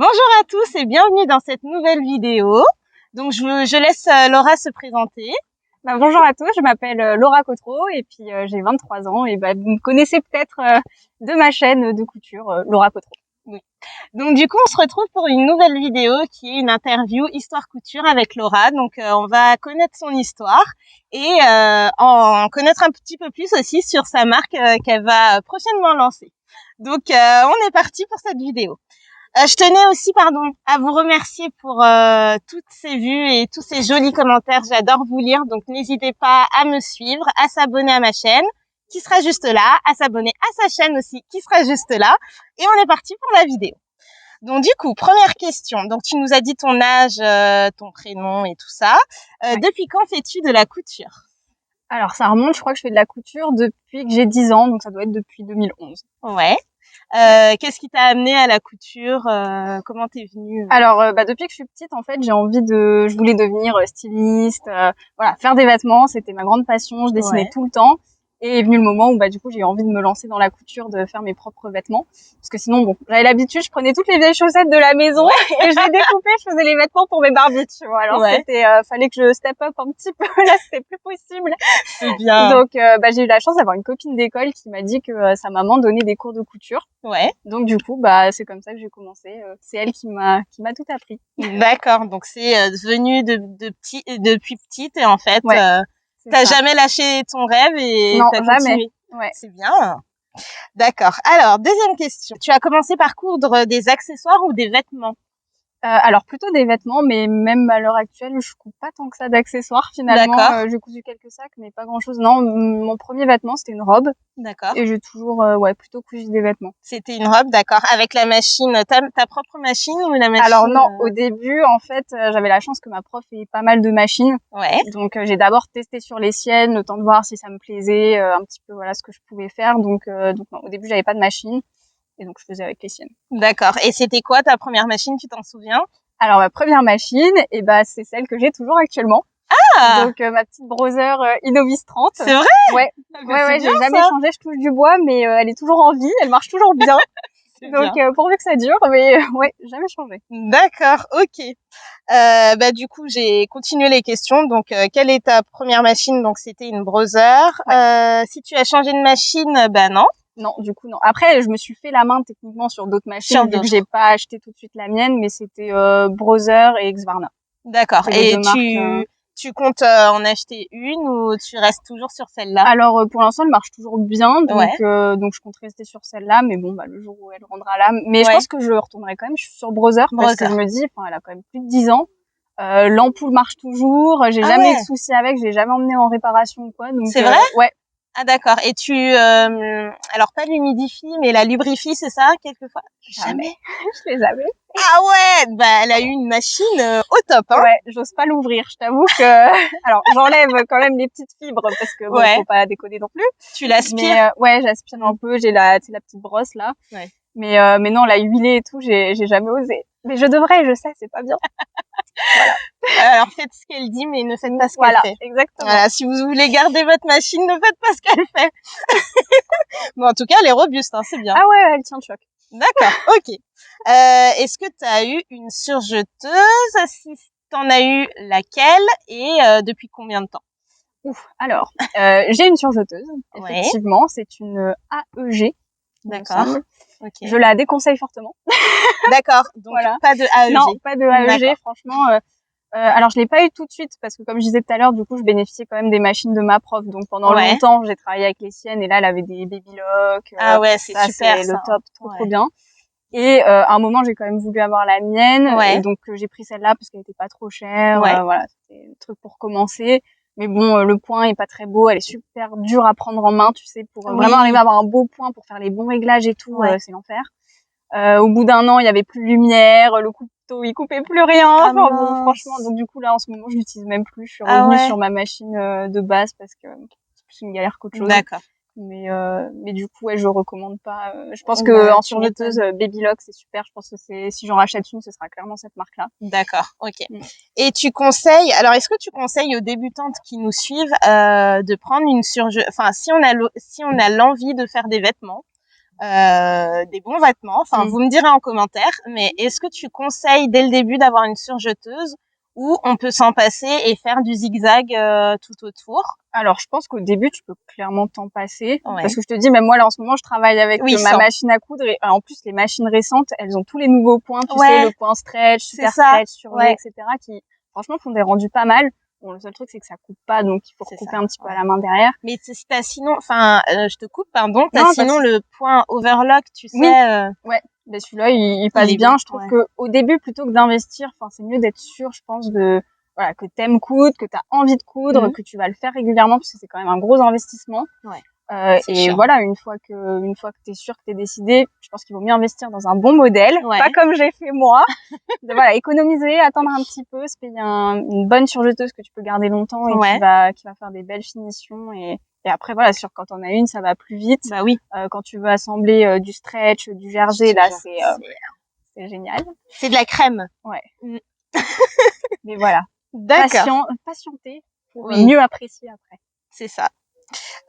Bonjour à tous et bienvenue dans cette nouvelle vidéo. Donc je laisse Laura se présenter. Bonjour à tous, je m'appelle Laura Cotreau et puis j'ai 23 ans et vous me connaissez peut-être de ma chaîne de couture Laura Cotreau. Oui. Donc du coup, on se retrouve pour une nouvelle vidéo qui est une interview Histoire Couture avec Laura. Donc on va connaître son histoire et en connaître un petit peu plus aussi sur sa marque qu'elle va prochainement lancer. Donc on est parti pour cette vidéo. Je tenais aussi, à vous remercier pour toutes ces vues et tous ces jolis commentaires. J'adore vous lire, donc n'hésitez pas à me suivre, à s'abonner à ma chaîne, qui sera juste là, à s'abonner à sa chaîne aussi, qui sera juste là. Et on est parti pour la vidéo. Donc du coup, première question. Donc tu nous as dit ton âge, ton prénom et tout ça. Ouais. Depuis quand fais-tu de la couture? Alors ça remonte, je crois que je fais de la couture depuis que j'ai 10 ans, donc ça doit être depuis 2011. Ouais. Qu'est-ce qui t'a amené à la couture? Comment t'es venue? Alors depuis que je suis petite, en fait, je voulais devenir styliste, voilà, faire des vêtements, c'était ma grande passion, je dessinais tout le temps. Et est venu le moment où du coup j'ai eu envie de me lancer dans la couture, de faire mes propres vêtements, parce que sinon j'avais l'habitude, je prenais toutes les vieilles chaussettes de la maison et je les découpais, je faisais les vêtements pour mes Barbies, tu vois. Alors c'était fallait que je step up un petit peu, là c'était plus possible. C'est bien. Donc j'ai eu la chance d'avoir une copine d'école qui m'a dit que sa maman donnait des cours de couture. Ouais. Donc du coup c'est comme ça que j'ai commencé, c'est elle qui m'a tout appris. D'accord, donc c'est devenu depuis petite et en fait t'as jamais lâché ton rêve et non, t'as jamais. continué. Ouais. C'est bien. D'accord. Alors, deuxième question. Tu as commencé par coudre des accessoires ou des vêtements? Alors plutôt des vêtements, mais même à l'heure actuelle, je couds pas tant que ça d'accessoires finalement. J'ai cousu quelques sacs, mais pas grand-chose. Non, mon premier vêtement, c'était une robe. D'accord. Et j'ai toujours plutôt cousu des vêtements. C'était une robe, d'accord. Avec la machine, ta propre machine ou la machine? Alors non, au début, en fait, j'avais la chance que ma prof ait pas mal de machines. Ouais. Donc j'ai d'abord testé sur les siennes, le temps de voir si ça me plaisait, un petit peu ce que je pouvais faire. Donc non, au début, j'avais pas de machine. Et donc, je faisais avec les siennes. D'accord. Et c'était quoi ta première machine, tu t'en souviens? Alors, ma première machine, c'est celle que j'ai toujours actuellement. Ah! Donc, ma petite Brother Innovis 30. C'est vrai? Ouais. Ouais, j'ai jamais changé, je touche du bois, mais elle est toujours en vie, elle marche toujours bien. Donc, pourvu que ça dure, mais ouais, jamais changé. D'accord, ok. Du coup, j'ai continué les questions. Donc, quelle est ta première machine? Donc, c'était une Brother. Ouais. Si tu as changé de machine, non. Non, du coup, non. Après, je me suis fait la main techniquement sur d'autres machines, vu que j'ai pas acheté tout de suite la mienne, mais c'était Brother et Husqvarna. D'accord. Et tu comptes en acheter une ou tu restes toujours sur celle-là? Alors pour l'instant, elle marche toujours bien, donc je compte rester sur celle-là, mais bon le jour où elle rendra l'âme, mais je pense que je retournerai quand même sur Brother parce que je me dis elle a quand même plus de 10 ans. L'ampoule marche toujours, j'ai jamais eu de soucis avec, je l'ai jamais emmenée en réparation ou quoi, donc c'est vrai? Ouais. Ah d'accord. Et tu alors pas l'humidifie mais la lubrifie, c'est ça quelquefois? Jamais. Je l'ai jamais. Ah ouais, elle a eu une machine au top hein. Ouais, j'ose pas l'ouvrir, je t'avoue que alors j'enlève quand même les petites fibres parce que faut pas déconner non plus. Tu l'aspires? Mais ouais, j'aspire un peu, j'ai la petite brosse là. Ouais. Mais non, la huiler et tout, j'ai jamais osé. Mais je devrais, je sais, c'est pas bien. Voilà. Alors faites ce qu'elle dit, mais ne faites pas ce qu'elle fait. Exactement. Voilà, si vous voulez garder votre machine, ne faites pas ce qu'elle fait. Bon, en tout cas, elle est robuste, hein, c'est bien. Ah ouais, elle tient le choc. D'accord, ok. Est-ce que tu as eu une surjeteuse? Si t'en as eu, laquelle? Et depuis combien de temps? Alors, j'ai une surjeteuse, effectivement. C'est une AEG. D'accord. Okay. Je la déconseille fortement. D'accord. Donc pas de AEG. Non, pas de AEG. Franchement, alors je l'ai pas eu tout de suite parce que comme je disais tout à l'heure, du coup, je bénéficiais quand même des machines de ma prof. Donc pendant longtemps, j'ai travaillé avec les siennes et là, elle avait des baby locks. Ah ouais, c'est super. C'est le top, trop bien. Et à un moment, j'ai quand même voulu avoir la mienne. Et donc j'ai pris celle-là parce qu'elle était pas trop chère. Voilà, c'était le truc pour commencer. Mais bon, le point est pas très beau, elle est super dure à prendre en main, tu sais, pour vraiment arriver à avoir un beau point, pour faire les bons réglages et tout, c'est l'enfer. Au bout d'un an, il y avait plus de lumière, le couteau, il coupait plus rien. Bon, franchement, donc du coup là, en ce moment, je l'utilise même plus. Je suis revenue sur ma machine de base parce que c'est plus une galère qu'autre chose. D'accord. Mais du coup, je recommande pas. Je pense que en surjeteuse, Baby Lock, c'est super. Je pense que si j'en rachète une, ce sera clairement cette marque-là. D'accord, ok. Et tu conseilles, alors est-ce que tu conseilles aux débutantes qui nous suivent de prendre une surjeteuse, enfin si on a l'envie de faire des vêtements, des bons vêtements. Enfin, vous me direz en commentaire, mais est-ce que tu conseilles dès le début d'avoir une surjeteuse ou on peut s'en passer et faire du zigzag tout autour? Alors, je pense qu'au début, tu peux clairement t'en passer. Parce que je te dis, même moi, là, en ce moment, je travaille avec ma machine à coudre. Et en plus, les machines récentes, elles ont tous les nouveaux points. Tu sais, le point stretch, super stretch, surlait, etc. qui, franchement, font des rendus pas mal. Bon, le seul truc, c'est que ça coupe pas, donc il faut couper un petit peu à la main derrière. Mais si t'as sinon, enfin, je te coupe, pardon, t'as sinon le point overlock, tu sais. Ouais. Ben celui-là, il passe bien. Je trouve que au début, plutôt que d'investir, enfin, c'est mieux d'être sûr, je pense, voilà, que t'aimes coudre, que t'as envie de coudre, que tu vas le faire régulièrement, parce que c'est quand même un gros investissement. Et chiant. Voilà, une fois que t'es sûr que t'es décidé, je pense qu'il vaut mieux investir dans un bon modèle, pas comme j'ai fait moi. Voilà, économiser, attendre un petit peu, se payer une bonne surjeteuse que tu peux garder longtemps et qui va faire des belles finitions et après voilà, sûr quand on a une, ça va plus vite. Bah oui. Quand tu veux assembler du stretch, du jersey, là c'est génial. C'est de la crème. Ouais. Mais voilà. D'accord. Patienter pour mieux apprécier après. C'est ça.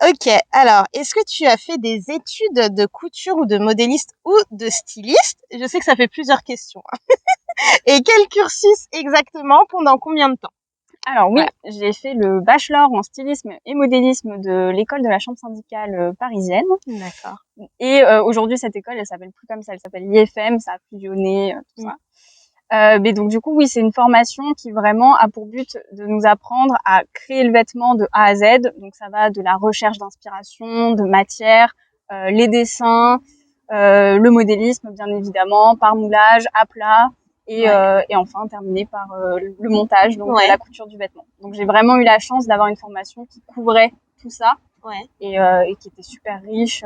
Ok, alors, est-ce que tu as fait des études de couture ou de modéliste ou de styliste? Je sais que ça fait plusieurs questions. Et quel cursus exactement, pendant combien de temps? Alors oui, j'ai fait le bachelor en stylisme et modélisme de l'école de la chambre syndicale parisienne. D'accord. Et aujourd'hui, cette école, elle s'appelle plus comme ça, elle s'appelle l'IFM, ça a fusionné, tout ça. Mais donc du coup, oui, c'est une formation qui vraiment a pour but de nous apprendre à créer le vêtement de A à Z. Donc ça va de la recherche d'inspiration, de matière, les dessins, le modélisme bien évidemment, par moulage, à plat et enfin terminé par le montage, donc la couture du vêtement. Donc j'ai vraiment eu la chance d'avoir une formation qui couvrait tout ça et qui était super riche.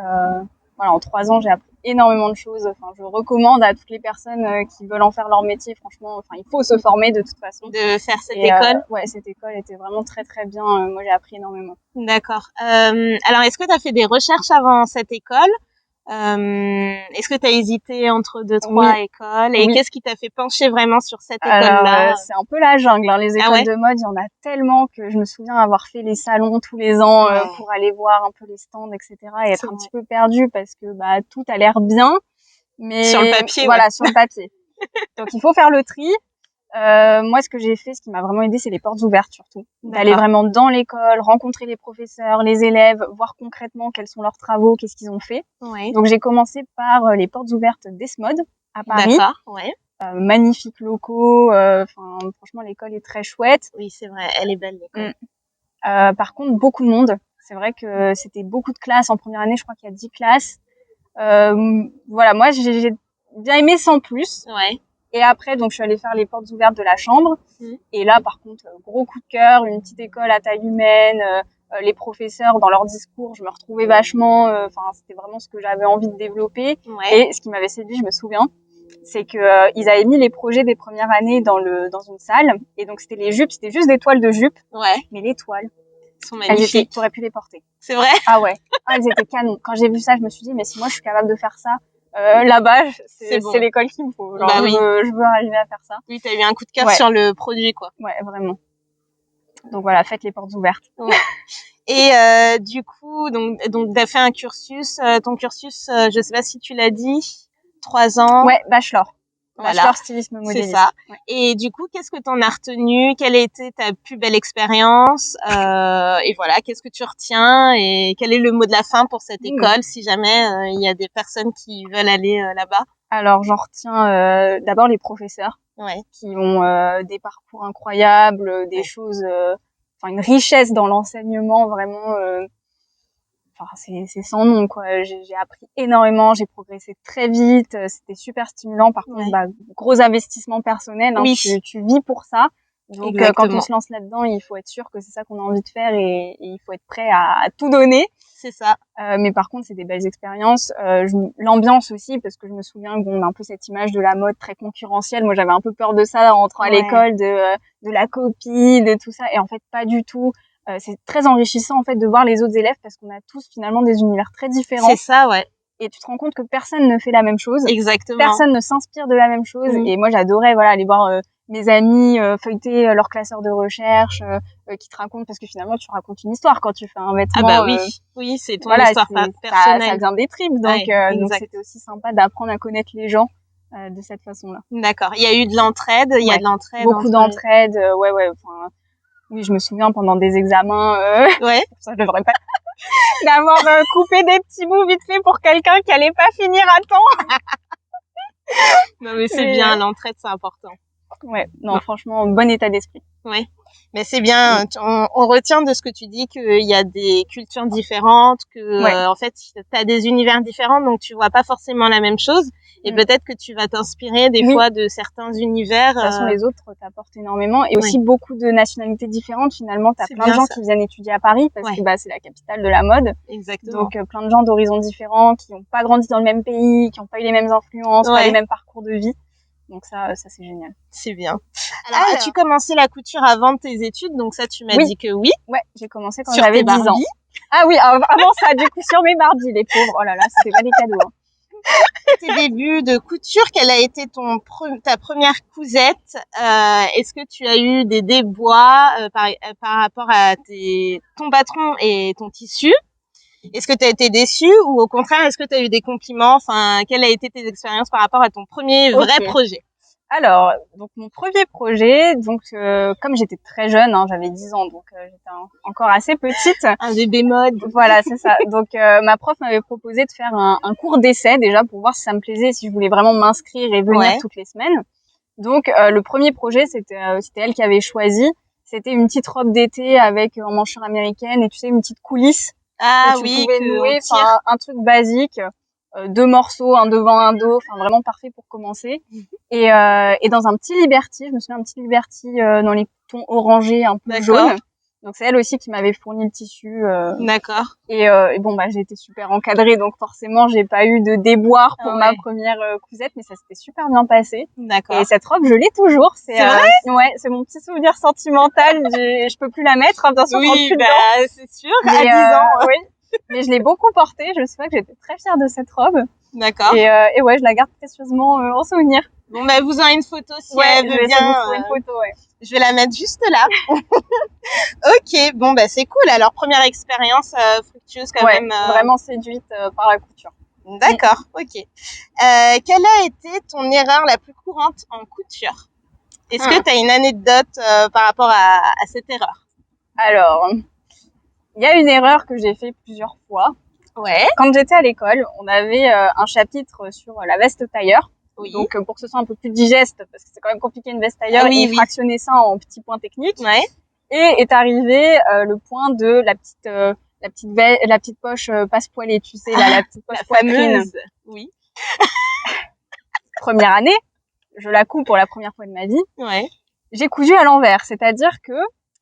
Voilà, en 3 ans, j'ai appris énormément de choses. Enfin, je recommande à toutes les personnes qui veulent en faire leur métier. Franchement, enfin, il faut se former de toute façon. De faire cette école. Ouais, cette école était vraiment très très bien. Moi, j'ai appris énormément. D'accord. Alors, est-ce que tu as fait des recherches avant cette école? Est-ce que tu as hésité entre 2-3 écoles et qu'est-ce qui t'a fait pencher vraiment sur cette école-là? C'est un peu la jungle, hein. Les écoles de mode, il y en a tellement que je me souviens avoir fait les salons tous les ans pour aller voir un peu les stands, etc. et être un petit peu perdue parce que bah tout a l'air bien, mais sur le papier, voilà, sur le papier. Donc il faut faire le tri. Moi, ce que j'ai fait, ce qui m'a vraiment aidé, c'est les portes ouvertes surtout. D'aller vraiment dans l'école, rencontrer les professeurs, les élèves, voir concrètement quels sont leurs travaux, qu'est-ce qu'ils ont fait. Donc j'ai commencé par les portes ouvertes d'Esmod à Paris. Magnifiques locaux. Enfin, franchement, l'école est très chouette. Oui, c'est vrai, elle est belle l'école. Par contre, beaucoup de monde. C'est vrai que c'était beaucoup de classes en première année. Je crois qu'il y a 10 classes. Voilà, moi j'ai bien aimé sans plus. Et après, donc, je suis allée faire les portes ouvertes de la chambre. Et là, par contre, gros coup de cœur, une petite école à taille humaine, les professeurs, dans leur discours, je me retrouvais vachement, enfin, c'était vraiment ce que j'avais envie de développer. Et ce qui m'avait séduit, je me souviens, c'est que, ils avaient mis les projets des premières années dans une salle. Et donc, c'était les jupes, c'était juste des toiles de jupes. Mais les toiles, sont magnifiques. Tu aurais pu les porter. C'est vrai? Ah ouais. Ah, elles étaient canons. Quand j'ai vu ça, je me suis dit, mais si moi, je suis capable de faire ça, là-bas, c'est l'école qu'il me faut. Genre, je veux arriver à faire ça. Oui, t'as eu un coup de cœur sur le produit, quoi. Ouais, vraiment. Donc voilà, faites les portes ouvertes. Et du coup, donc t'as fait un cursus. Ton cursus, je sais pas si tu l'as dit, 3 ans. Ouais, bachelor. Bachelor stylisme modélisme. C'est ça. Et du coup, qu'est-ce que t'en as retenu? Quelle a été ta plus belle expérience? Et voilà, qu'est-ce que tu retiens? Et quel est le mot de la fin pour cette école, si jamais il y a des personnes qui veulent aller là-bas? Alors, j'en retiens d'abord les professeurs qui ont des parcours incroyables, des choses, enfin une richesse dans l'enseignement vraiment. Enfin, c'est sans nom, quoi. J'ai appris énormément, j'ai progressé très vite, c'était super stimulant. Par contre, bah, gros investissement personnel, hein, tu vis pour ça. Donc, quand on se lance là-dedans, il faut être sûr que c'est ça qu'on a envie de faire et il faut être prêt à tout donner. C'est ça. Mais par contre, c'est des belles expériences. L'ambiance aussi, parce que je me souviens qu'on a un peu cette image de la mode très concurrentielle. Moi, j'avais un peu peur de ça en rentrant à l'école, de la copie, de tout ça. Et en fait, pas du tout. C'est très enrichissant en fait de voir les autres élèves parce qu'on a tous finalement des univers très différents. C'est ça, ouais. Et tu te rends compte que personne ne fait la même chose. Exactement. Personne ne s'inspire de la même chose. Et moi, j'adorais aller voir mes amis feuilleter leurs classeurs de recherche, qui te racontent, parce que finalement tu racontes une histoire quand tu fais un vêtement. Ah bah oui, c'est ton histoire personnelle. Ça vient des tripes, donc c'était aussi sympa d'apprendre à connaître les gens de cette façon-là. D'accord. Il y a eu de l'entraide, il y a de l'entraide. Beaucoup d'entraide, ouais. Enfin, oui, je me souviens pendant des examens, ça je devrais pas, d'avoir coupé des petits bouts vite fait pour quelqu'un qui allait pas finir à temps. Non mais c'est bien, l'entraide c'est important. Ouais, non, franchement, bon état d'esprit. Ouais. Mais c'est bien, on retient de ce que tu dis qu'il y a des cultures différentes, que en fait t'as des univers différents, donc tu vois pas forcément la même chose, et peut-être que tu vas t'inspirer des fois de certains univers. De toute façon, les autres t'apportent énormément, et aussi beaucoup de nationalités différentes. Finalement, t'as plein de gens qui viennent étudier à Paris parce que c'est la capitale de la mode. Exactement. Donc plein de gens d'horizons différents qui n'ont pas grandi dans le même pays, qui n'ont pas eu les mêmes influences, pas les mêmes parcours de vie. Donc ça c'est génial. C'est bien. Alors, as-tu commencé la couture avant tes études? Donc ça, tu m'as dit que oui. Ouais, j'ai commencé quand j'avais 10 ans. Ah oui, avant ça, du coup, sur mes Barbies, les pauvres. Oh là là, c'était pas des cadeaux. Hein. Tes débuts de couture, quelle a été ta première cousette? Est-ce que tu as eu des déboires par rapport à ton patron et ton tissu? Est-ce que tu as été déçue ou au contraire, est-ce que tu as eu des compliments? Enfin, quelles a été tes expériences par rapport à ton premier vrai projet? Alors, donc mon premier projet, donc comme j'étais très jeune, j'avais 10 ans, donc j'étais encore assez petite. Un bébé mode. Voilà, c'est ça. Donc ma prof m'avait proposé de faire un cours d'essai déjà pour voir si ça me plaisait, si je voulais vraiment m'inscrire et venir toutes les semaines. Donc le premier projet, c'était elle qui avait choisi. C'était une petite robe d'été avec en manchure américaine et tu sais une petite coulisse. Ah que tu pouvais nouer, un truc basique, 2 morceaux, un devant, un dos, enfin vraiment parfait pour commencer. Et dans un petit Liberty, je me souviens, un petit Liberty dans les tons orangés, un peu jaunes. Donc c'est elle aussi qui m'avait fourni le tissu. D'accord. Et bon j'ai été super encadrée, donc forcément j'ai pas eu de déboire pour ma première cousette, mais ça s'était super bien passé. D'accord. Et cette robe je l'ai toujours. C'est vrai? Ouais, c'est mon petit souvenir sentimental. Je peux plus la mettre, bien sûr. Oui, c'est sûr. À 10 ans. Oui. Mais je l'ai beaucoup portée. Je me souviens que j'étais très fière de cette robe. D'accord. Et ouais, je la garde précieusement en souvenir. Bon, vous aurez une photo si elle veut bien. Une photo, Je vais la mettre juste là. Ok, bon, c'est cool. Alors, première expérience fructueuse quand même. Vraiment séduite par la couture. D'accord, ok. Quelle a été ton erreur la plus courante en couture? Est-ce que tu as une anecdote par rapport à cette erreur? Alors, il y a une erreur que j'ai fait plusieurs fois. Ouais. Quand j'étais à l'école, on avait un chapitre sur la veste tailleur. Oui. Donc pour que ce soit un peu plus digeste, parce que c'est quand même compliqué une veste tailleur, et fractionner ça en petits points techniques. Ouais. Et est arrivé le point de la petite poche passe-poilée, tu sais, la petite poche poitrine. Oui. Première année, je la couds pour la première fois de ma vie. Ouais. J'ai cousu à l'envers, c'est-à-dire que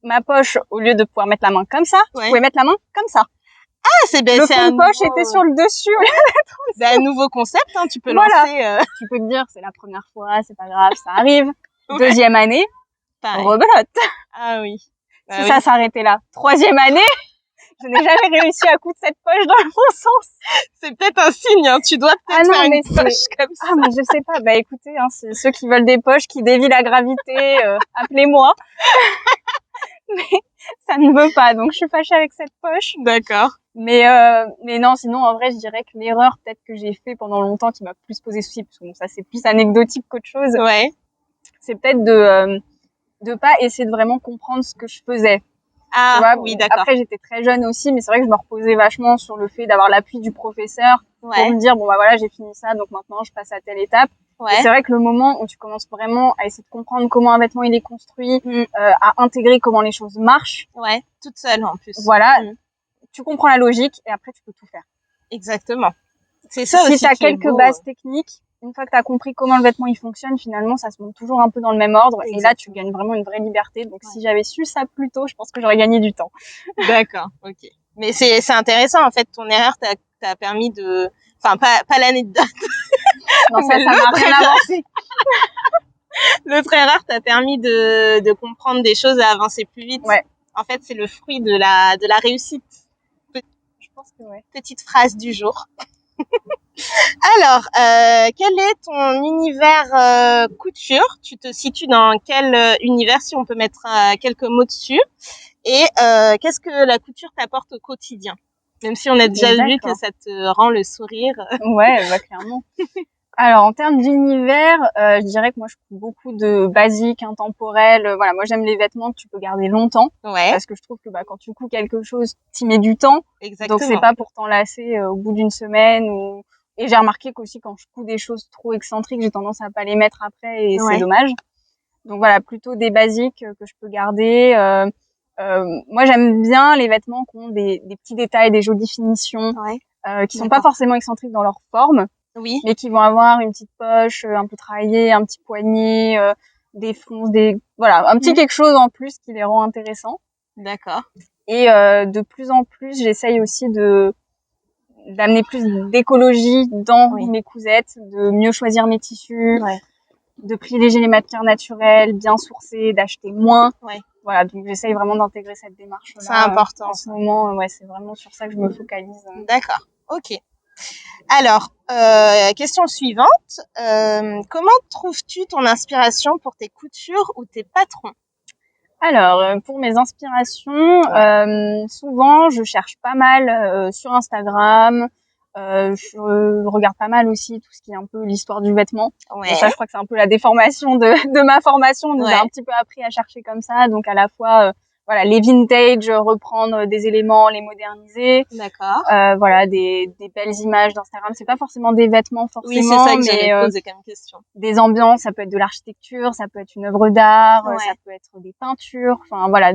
ma poche, au lieu de pouvoir mettre la main comme ça, je pouvais mettre la main comme ça. Ah, c'est le fond de poche était sur le dessus. C'est un nouveau concept, tu peux lancer. Tu peux te dire, c'est la première fois, c'est pas grave, ça arrive. Deuxième année, rebelote. Ah oui. Si ça s'arrêtait là. Troisième année, je n'ai jamais réussi à coudre cette poche dans le bon sens. C'est peut-être un signe, tu dois peut-être faire une poche comme ça. Ah, mais je sais pas. Écoutez, c'est ceux qui veulent des poches qui dévient la gravité, appelez-moi. Mais ça ne veut pas, donc je suis fâchée avec cette poche. D'accord. Mais non, sinon, en vrai, je dirais que l'erreur peut-être que j'ai fait pendant longtemps qui m'a plus posé souci, parce que bon, ça c'est plus anecdotique qu'autre chose. Ouais. C'est peut-être de pas essayer de vraiment comprendre ce que je faisais. Ah, tu vois, oui, d'accord. Après, j'étais très jeune aussi, mais c'est vrai que je me reposais vachement sur le fait d'avoir l'appui du professeur pour me dire, bon, voilà, j'ai fini ça, donc maintenant, je passe à telle étape. Ouais. Et c'est vrai que le moment où tu commences vraiment à essayer de comprendre comment un vêtement il est construit, à intégrer comment les choses marchent. Ouais, toute seule en plus. Voilà. Tu comprends la logique et après, tu peux tout faire. Exactement. C'est ça aussi. Si t'as quelques bases techniques, une fois que t'as compris comment le vêtement il fonctionne, finalement, ça se monte toujours un peu dans le même ordre. Exactement. Et là, tu gagnes vraiment une vraie liberté. Donc, si j'avais su ça plus tôt, je pense que j'aurais gagné du temps. D'accord. Ok. Mais c'est intéressant, en fait. Ton erreur t'a permis de, enfin, pas l'anecdote. Non, ça m'a rien avancé. L'autre erreur t'a permis de comprendre des choses et avancer plus vite. Ouais. En fait, c'est le fruit de la réussite. Je pense que Petite phrase du jour. Alors, quel est ton univers couture? Tu te situes dans quel univers, si on peut mettre quelques mots dessus? Et qu'est-ce que la couture t'apporte au quotidien? Même si on a déjà vu que ça te rend le sourire. Ouais, bah clairement. Alors en termes d'univers, je dirais que moi je coupe beaucoup de basiques, intemporels. Voilà, moi j'aime les vêtements que tu peux garder longtemps, parce que je trouve que quand tu couds quelque chose, t'y mets du temps. Exactement. Donc c'est pas pour t'enlacer au bout d'une semaine. Et j'ai remarqué qu'aussi quand je couds des choses trop excentriques, j'ai tendance à pas les mettre après et c'est dommage. Donc voilà, plutôt des basiques que je peux garder. Moi j'aime bien les vêtements qui ont des petits détails, des jolies finitions, qui sont pas forcément excentriques dans leur forme. Oui. Mais qui vont avoir une petite poche un peu travaillée, un petit poignet, des fonces, voilà, un petit quelque chose en plus qui les rend intéressants. D'accord. Et de plus en plus, j'essaye aussi d'amener plus d'écologie dans mes cousettes, de mieux choisir mes tissus, de privilégier les matières naturelles, bien sourcées, d'acheter moins. Voilà, donc j'essaye vraiment d'intégrer cette démarche-là. C'est important. En ce moment, c'est vraiment sur ça que je me focalise. D'accord. Ok. Alors, question suivante. Comment trouves-tu ton inspiration pour tes coutures ou tes patrons? Alors, pour mes inspirations, souvent, je cherche pas mal sur Instagram. Je regarde pas mal aussi tout ce qui est un peu l'histoire du vêtement. Et ça, je crois que c'est un peu la déformation de ma formation. On nous a un petit peu appris à chercher comme ça. Donc, à la fois, voilà, les vintage, reprendre des éléments, les moderniser. D'accord. Voilà, des belles images d'Instagram. C'est pas forcément des vêtements forcément, oui, c'est ça que j'allais poser comme question. Des ambiances, ça peut être de l'architecture, ça peut être une œuvre d'art, ça peut être des peintures. Enfin voilà,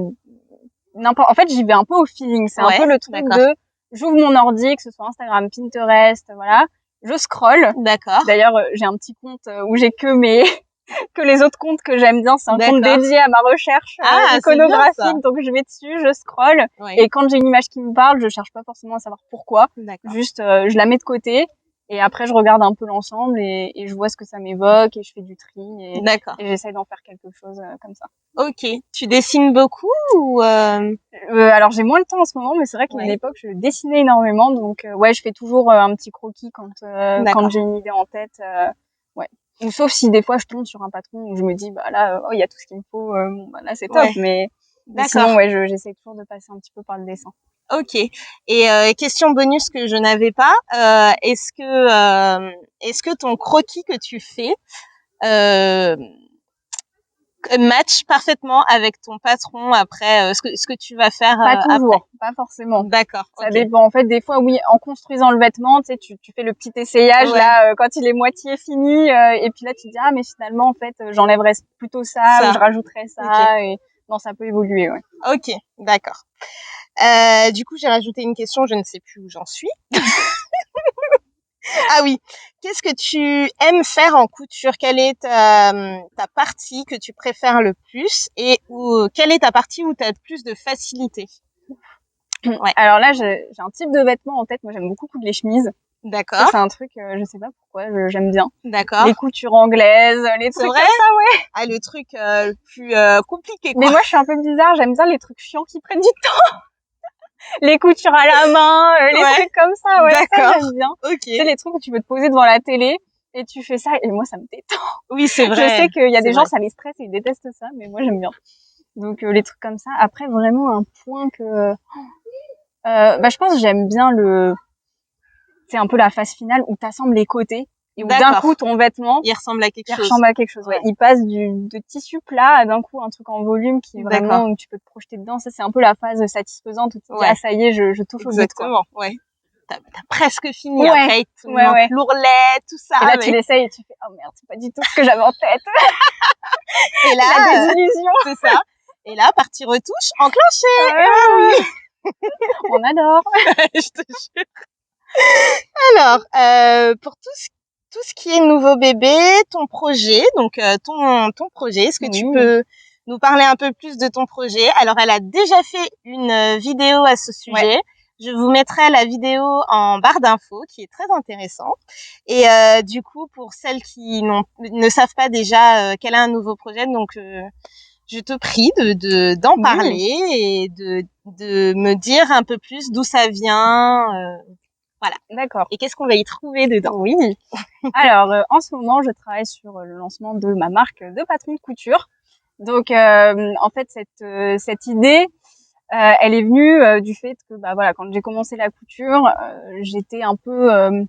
n'importe. En fait, j'y vais un peu au feeling. C'est un peu le truc de j'ouvre mon ordi, que ce soit Instagram, Pinterest, voilà, je scrolle. D'accord. D'ailleurs, j'ai un petit compte où j'ai que les autres comptes que j'aime bien, c'est un compte dédié à ma recherche iconographique, donc je vais dessus, je scrolle, et quand j'ai une image qui me parle, je cherche pas forcément à savoir pourquoi, juste je la mets de côté, et après je regarde un peu l'ensemble, et je vois ce que ça m'évoque, et je fais du tri, et j'essaye d'en faire quelque chose comme ça. Ok. Tu dessines beaucoup ou alors j'ai moins le temps en ce moment, mais c'est vrai qu'à une époque je dessinais énormément, donc je fais toujours un petit croquis quand j'ai une idée en tête. Ou sauf si des fois je tombe sur un patron où je me dis là il y a tout ce qu'il me faut, là c'est top, mais sinon j'essaie toujours de passer un petit peu par le dessin. Ok. Et question bonus que je n'avais pas, est-ce que ton croquis que tu fais match parfaitement avec ton patron après ce que tu vas faire pas toujours, après. Pas forcément. D'accord. Ça dépend. En fait, des fois, oui, en construisant le vêtement, tu sais, tu fais le petit essayage là quand il est moitié fini, et puis là tu te dis mais finalement en fait j'enlèverais plutôt ça. Ou je rajouterais ça. Et non, ça peut évoluer. Ok, d'accord. Du coup, j'ai rajouté une question, je ne sais plus où j'en suis. Ah oui, qu'est-ce que tu aimes faire en couture? Quelle est ta partie que tu préfères le plus, et quelle est ta partie où tu as plus de facilité? Alors là, j'ai un type de vêtement en tête. Moi, j'aime beaucoup coudre les chemises. D'accord. Ça, c'est un truc, je sais pas pourquoi, j'aime bien. D'accord. Les coutures anglaises, les trucs comme ça, Ah, le truc le plus compliqué, quoi. Mais moi, je suis un peu bizarre, j'aime bien les trucs chiants qui prennent du temps. Les coutures à la main, les trucs comme ça, ça j'aime bien. Okay. C'est les trucs où tu peux te poser devant la télé et tu fais ça, et moi ça me détend. Oui, c'est vrai. Je sais qu'il y a des gens, ça les stresse et ils détestent ça, mais moi j'aime bien. Donc les trucs comme ça. Après, vraiment un point que je pense que j'aime bien c'est un peu la phase finale où t'assembles les côtés et où d'un coup ton vêtement il ressemble à quelque chose. Il passe de tissu plat à d'un coup un truc en volume qui est vraiment où tu peux te projeter dedans. Ça, c'est un peu la phase satisfaisante où tu te dis ça y est, je touche au but. Exactement. T'as presque fini. Après, il te manque l'ourlet, tout ça. Et là, tu l'essayes et tu fais oh merde, c'est pas du tout ce que j'avais en tête. Et là, la désillusion. C'est ça. Et là, partie retouche enclenchée. Oui. On adore. Je te jure. Alors, pour tout ce qui est nouveau bébé, ton projet, donc ton projet, est-ce que tu peux nous parler un peu plus de ton projet? Alors, elle a déjà fait une vidéo à ce sujet. Je vous mettrai la vidéo en barre d'infos, qui est très intéressant. Et du coup, pour celles qui ne savent pas déjà qu'elle a un nouveau projet, donc je te prie d'en parler et de me dire un peu plus d'où ça vient. Voilà. D'accord. Et qu'est-ce qu'on va y trouver dedans? Oui. Alors, en ce moment, je travaille sur le lancement de ma marque de patron de couture. Donc, en fait, cette idée, elle est venue du fait que, bah voilà, quand j'ai commencé la couture, j'étais un peu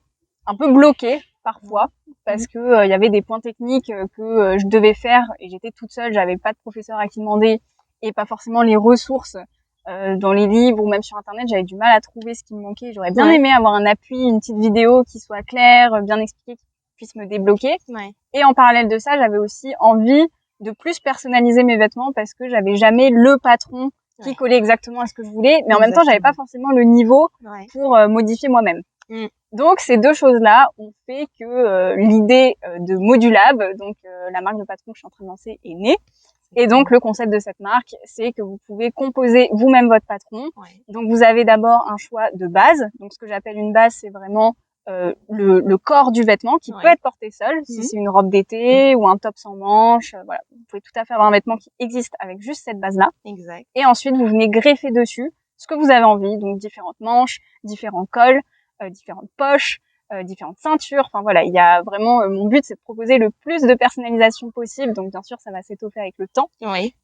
bloquée parfois parce que il y avait des points techniques que je devais faire et j'étais toute seule, j'avais pas de professeur à qui demander et pas forcément les ressources dans les livres ou même sur internet, j'avais du mal à trouver ce qui me manquait. J'aurais bien aimé avoir un appui, une petite vidéo qui soit claire, bien expliquée, qui puisse me débloquer. Et en parallèle de ça, j'avais aussi envie de plus personnaliser mes vêtements parce que j'avais jamais le patron qui collait exactement à ce que je voulais, mais en même temps, j'avais pas forcément le niveau pour modifier moi-même. Donc ces deux choses-là ont fait que l'idée de Modulab, donc la marque de patron que je suis en train de lancer, est née. Et donc le concept de cette marque, c'est que vous pouvez composer vous-même votre patron. Donc vous avez d'abord un choix de base. Donc ce que j'appelle une base, c'est vraiment le corps du vêtement qui peut être porté seul, si c'est une robe d'été ou un top sans manches. Voilà, vous pouvez tout à fait avoir un vêtement qui existe avec juste cette base-là. Exact. Et ensuite vous venez greffer dessus ce que vous avez envie, donc différentes manches, différents cols, différentes poches, différentes ceintures. Enfin voilà, il y a vraiment mon but, c'est de proposer le plus de personnalisation possible. Donc bien sûr, ça va s'étoffer avec le temps.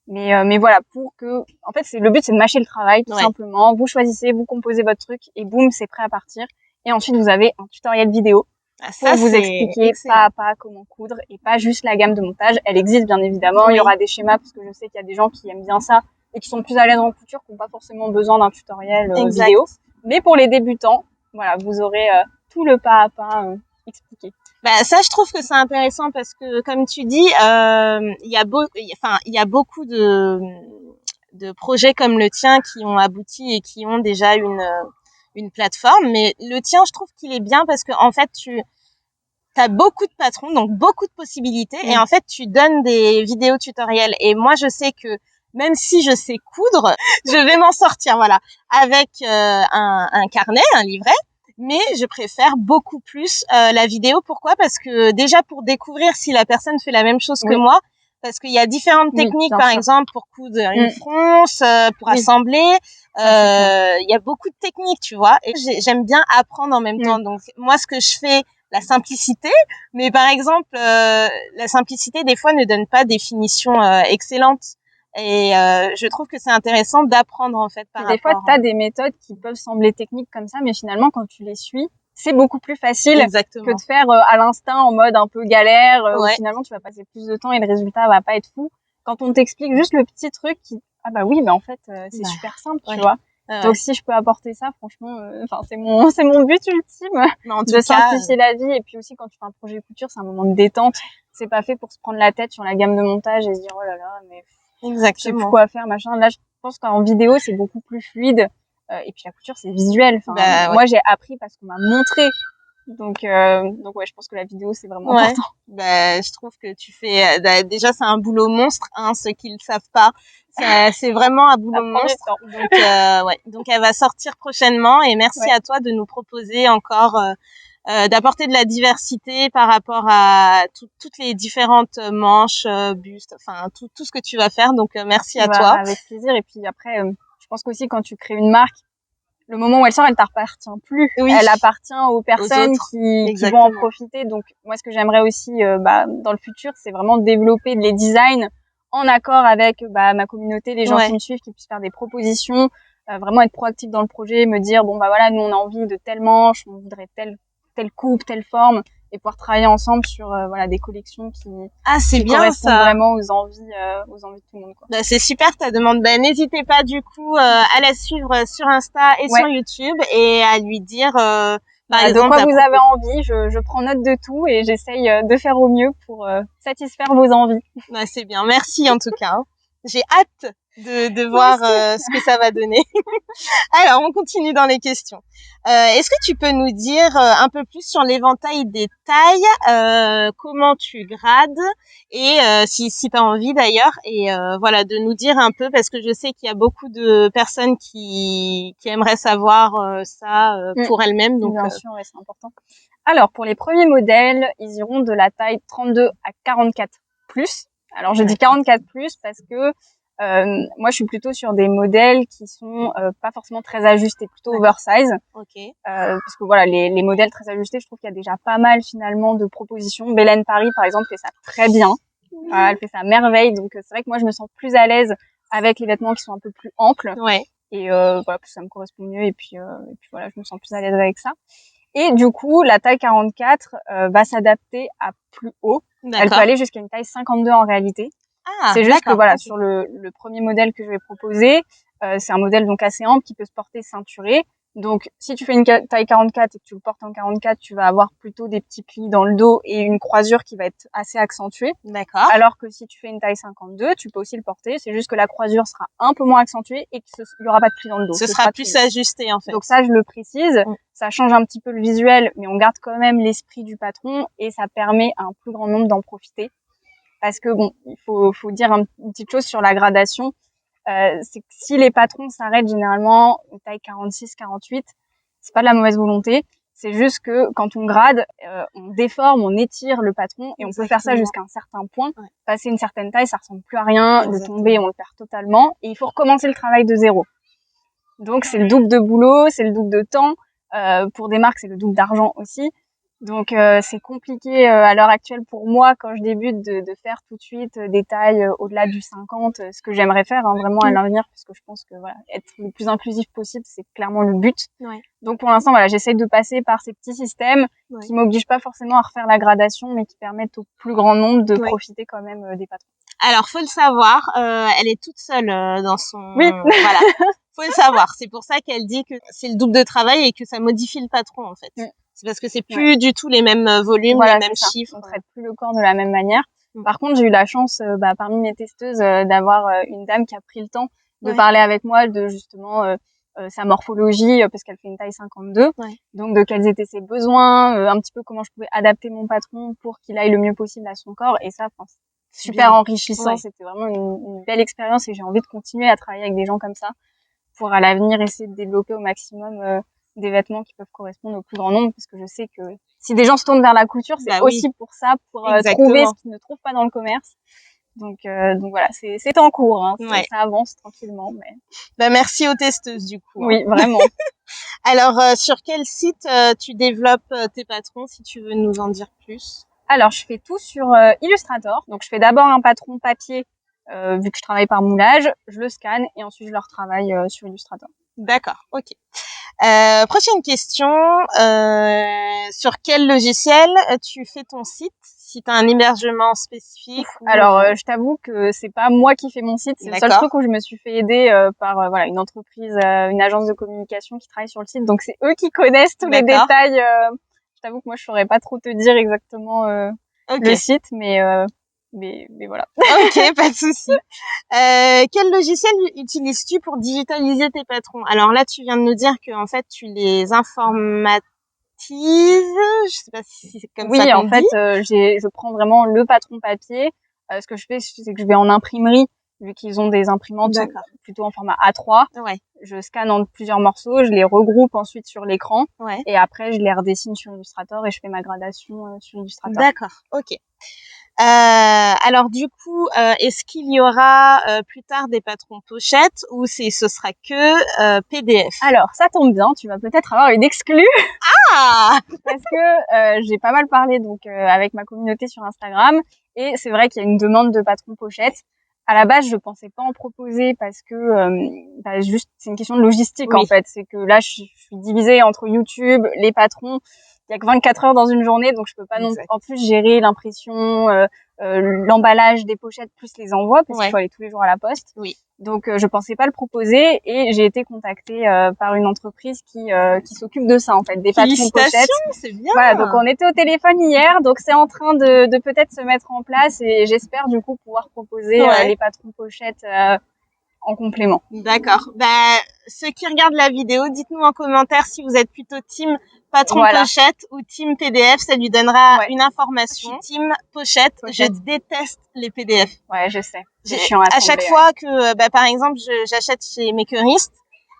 Mais voilà, pour que, en fait, le but, c'est de mâcher le travail tout simplement. Vous choisissez, vous composez votre truc et boum, c'est prêt à partir. Et ensuite, vous avez un tutoriel vidéo pour vous expliquer pas à pas comment coudre et pas juste la gamme de montage. Elle existe bien évidemment. Il y aura des schémas parce que je sais qu'il y a des gens qui aiment bien ça et qui sont plus à l'aise en couture, qui n'ont pas forcément besoin d'un tutoriel vidéo. Mais pour les débutants, voilà, vous aurez tout le pas à pas expliqué. Bah ça, je trouve que c'est intéressant parce que, comme tu dis, il y a beaucoup de projets comme le tien qui ont abouti et qui ont déjà une plateforme. Mais le tien, je trouve qu'il est bien parce que en fait, tu as beaucoup de patrons, donc beaucoup de possibilités, et en fait, tu donnes des vidéos tutoriels. Et moi, je sais que même si je sais coudre, je vais m'en sortir, voilà, avec un carnet, un livret. Mais je préfère beaucoup plus la vidéo. Pourquoi? Parce que déjà pour découvrir si la personne fait la même chose que moi, parce qu'il y a différentes techniques, par exemple pour coudre une fronce, pour assembler. Il y a beaucoup de techniques, tu vois. Et j'aime bien apprendre en même temps. Donc moi, ce que je fais, la simplicité, mais par exemple, la simplicité des fois ne donne pas des finitions excellentes. Et je trouve que c'est intéressant d'apprendre en fait par rapport. Des fois, tu as des méthodes qui peuvent sembler techniques comme ça, mais finalement, quand tu les suis, c'est beaucoup plus facile que de faire à l'instinct en mode un peu galère, où finalement tu vas passer plus de temps et le résultat va pas être fou. Quand on t'explique juste le petit truc qui, ah bah oui, mais en fait, c'est super simple, tu vois. Donc si je peux apporter ça, franchement, enfin c'est mon but ultime de simplifier la vie. Et puis aussi quand tu fais un projet couture, c'est un moment de détente. C'est pas fait pour se prendre la tête sur la gamme de montage et se dire oh là là, mais je sais plus quoi faire, machin. Là, je pense qu'en vidéo, c'est beaucoup plus fluide. Et puis la couture, c'est visuel. Enfin, moi, j'ai appris parce qu'on m'a montré. Donc ouais, je pense que la vidéo, c'est vraiment important. Je trouve que tu fais, déjà, c'est un boulot monstre, hein, ceux qui le savent pas. C'est vraiment un boulot monstre. Donc, donc elle va sortir prochainement et merci à toi de nous proposer encore, d'apporter de la diversité par rapport à toutes les différentes manches, bustes, enfin, tout ce que tu vas faire. Donc, merci à toi. Avec plaisir. Et puis après, je pense qu'aussi quand tu crées une marque, le moment où elle sort, elle t'appartient plus. Elle appartient aux personnes qui vont en profiter. Donc, moi, ce que j'aimerais aussi, dans le futur, c'est vraiment développer les designs en accord avec, ma communauté, les gens qui me suivent, qui puissent faire des propositions, vraiment être proactif dans le projet, me dire, bon, voilà, nous, on a envie de telle manche, on voudrait telle coupe, telle forme, et pouvoir travailler ensemble sur, des collections qui correspondent vraiment aux envies de tout le monde, quoi. C'est super ta demande. N'hésitez pas du coup à la suivre sur Insta et sur YouTube et à lui dire par exemple de quoi vous avez envie. Je prends note de tout et j'essaye de faire au mieux pour satisfaire vos envies. C'est bien. Merci en tout cas. J'ai hâte de voir ce que ça va donner. Alors, on continue dans les questions. Est-ce que tu peux nous dire un peu plus sur l'éventail des tailles, comment tu grades et si tu as envie d'ailleurs et voilà de nous dire un peu parce que je sais qu'il y a beaucoup de personnes qui aimeraient savoir ça pour elles-mêmes. Donc bien sûr, c'est important. Alors, pour les premiers modèles, ils iront de la taille 32 à 44 plus. Alors, je dis 44 plus parce que Moi, je suis plutôt sur des modèles qui sont pas forcément très ajustés, plutôt oversize. Parce que voilà, les modèles très ajustés, je trouve qu'il y a déjà pas mal finalement de propositions. Belen Paris, par exemple, fait ça très bien. Elle fait ça à merveille. Donc c'est vrai que moi, je me sens plus à l'aise avec les vêtements qui sont un peu plus amples. Et voilà, ça me correspond mieux. Et puis voilà, je me sens plus à l'aise avec ça. Et du coup, la taille 44 va s'adapter à plus haut. Elle peut aller jusqu'à une taille 52 en réalité. C'est juste que voilà, sur le premier modèle que je vais proposer, c'est un modèle donc assez ample qui peut se porter ceinturé. Donc, si tu fais une taille 44 et que tu le portes en 44, tu vas avoir plutôt des petits plis dans le dos et une croisure qui va être assez accentuée. Alors que si tu fais une taille 52, tu peux aussi le porter. C'est juste que la croisure sera un peu moins accentuée et qu'il y aura pas de plis dans le dos. Ce sera plus ajusté, en fait. Donc ça, je le précise. Ça change un petit peu le visuel, mais on garde quand même l'esprit du patron et ça permet à un plus grand nombre d'en profiter. Parce que bon, il faut dire une petite chose sur la gradation. C'est que si les patrons s'arrêtent généralement aux tailles 46, 48, c'est pas de la mauvaise volonté. C'est juste que quand on grade, on déforme, on étire le patron et on peut faire ça jusqu'à un certain point. Passer une certaine taille, ça ressemble plus à rien. De tomber, on le perd totalement. Et il faut recommencer le travail de zéro. Donc c'est le double de boulot, c'est le double de temps. Pour des marques, c'est le double d'argent aussi. Donc c'est compliqué à l'heure actuelle pour moi quand je débute de faire tout de suite des tailles au-delà du 50, ce que j'aimerais faire vraiment à l'avenir, parce que je pense que voilà, être le plus inclusif possible, c'est clairement le but. Donc pour l'instant voilà, j'essaye de passer par ces petits systèmes qui m'obligent pas forcément à refaire la gradation, mais qui permettent au plus grand nombre de profiter quand même des patrons. Alors faut le savoir, elle est toute seule dans son voilà. Faut le savoir, c'est pour ça qu'elle dit que c'est le double de travail et que ça modifie le patron en fait. C'est parce que c'est plus du tout les mêmes volumes, les mêmes chiffres. On traite plus le corps de la même manière. Par contre, j'ai eu la chance, parmi mes testeuses, d'avoir une dame qui a pris le temps de parler avec moi de justement sa morphologie, parce qu'elle fait une taille 52. Donc de quels étaient ses besoins, un petit peu comment je pouvais adapter mon patron pour qu'il aille le mieux possible à son corps. Et ça, c'est super enrichissant. C'était vraiment une belle expérience et j'ai envie de continuer à travailler avec des gens comme ça pour à l'avenir essayer de développer au maximum des vêtements qui peuvent correspondre au plus grand nombre, parce que je sais que si des gens se tournent vers la couture, c'est aussi pour ça, pour trouver ce qu'ils ne trouvent pas dans le commerce. Donc voilà, c'est en cours, hein. Ça avance tranquillement. Mais... merci aux testeuses du coup. Oui, vraiment. Alors, sur quel site tu développes tes patrons, si tu veux nous en dire plus? Alors, je fais tout sur Illustrator. Donc, je fais d'abord un patron papier, vu que je travaille par moulage, je le scanne et ensuite je le retravaille sur Illustrator. D'accord, ok. Prochaine question, sur quel logiciel tu fais ton site, si tu as un hébergement spécifique? Alors, je t'avoue que c'est pas moi qui fais mon site, c'est le seul truc où je me suis fait aider par voilà, une entreprise, une agence de communication qui travaille sur le site, donc c'est eux qui connaissent tous les détails. Je t'avoue que moi je saurais pas trop te dire exactement le site, mais voilà. Ok, pas de souci. Quel logiciel utilises-tu pour digitaliser tes patrons? Alors là, tu viens de nous dire que en fait, tu les informatises. Je sais pas si c'est comme ça. Oui, en fait, je prends vraiment le patron papier. Ce que je fais, c'est que je vais en imprimerie, vu qu'ils ont des imprimantes plutôt en format A3. Je scanne en plusieurs morceaux, je les regroupe ensuite sur l'écran, et après je les redessine sur Illustrator et je fais ma gradation sur Illustrator. D'accord, ok. Alors du coup, est-ce qu'il y aura plus tard des patrons pochettes ou ce sera que PDF? Alors ça tombe bien, tu vas peut-être avoir une exclue. Ah Parce que j'ai pas mal parlé donc avec ma communauté sur Instagram, et c'est vrai qu'il y a une demande de patrons pochettes. À la base, je pensais pas en proposer parce que juste c'est une question de logistique en fait. C'est que là, je suis divisée entre YouTube, les patrons. Il y a que 24 heures dans une journée, donc je peux pas en plus gérer l'impression, l'emballage des pochettes plus les envois, parce qu'il faut aller tous les jours à la poste. Donc je pensais pas le proposer, et j'ai été contactée par une entreprise qui s'occupe de ça en fait, des patrons pochettes. C'est bien. Voilà, donc on était au téléphone hier, donc c'est en train de peut-être se mettre en place, et j'espère du coup pouvoir proposer les patrons pochettes en complément. D'accord. Ceux qui regardent la vidéo, dites-nous en commentaire si vous êtes plutôt team patron pochette ou team PDF, ça lui donnera une information. Team pochette, je déteste les PDF. Ouais, je sais. À chaque fois que, par exemple, j'achète chez Makerist,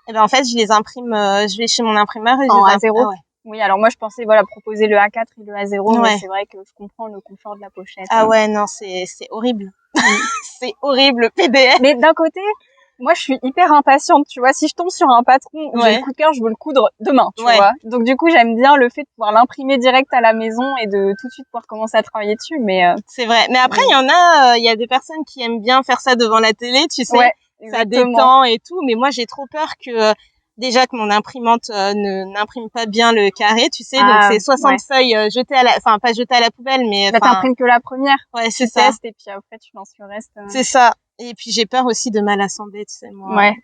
et en fait, je les imprime, je vais chez mon imprimeur et en A0. Oui, alors moi je pensais proposer le A4 et le A0, mais c'est vrai que je comprends le confort de la pochette. Ah ouais, non, c'est horrible. C'est horrible, le PDF. Mais d'un côté, moi, je suis hyper impatiente, tu vois. Si je tombe sur un patron où j'ai le coup de cœur, je veux le coudre demain, tu vois. Donc, du coup, j'aime bien le fait de pouvoir l'imprimer direct à la maison et de tout de suite pouvoir commencer à travailler dessus, mais c'est vrai. Mais après, il y a des personnes qui aiment bien faire ça devant la télé, tu sais. Ça détend et tout. Mais moi, j'ai trop peur que, déjà que mon imprimante n'imprime pas bien le carré, tu sais. Donc, c'est 60 feuilles jetées pas jetées à la poubelle, mais t'imprimes que la première. Ouais, c'est ça. Et puis après, tu lances le reste. C'est ça. Et puis j'ai peur aussi de mal assembler, tu sais, moi. Ouais.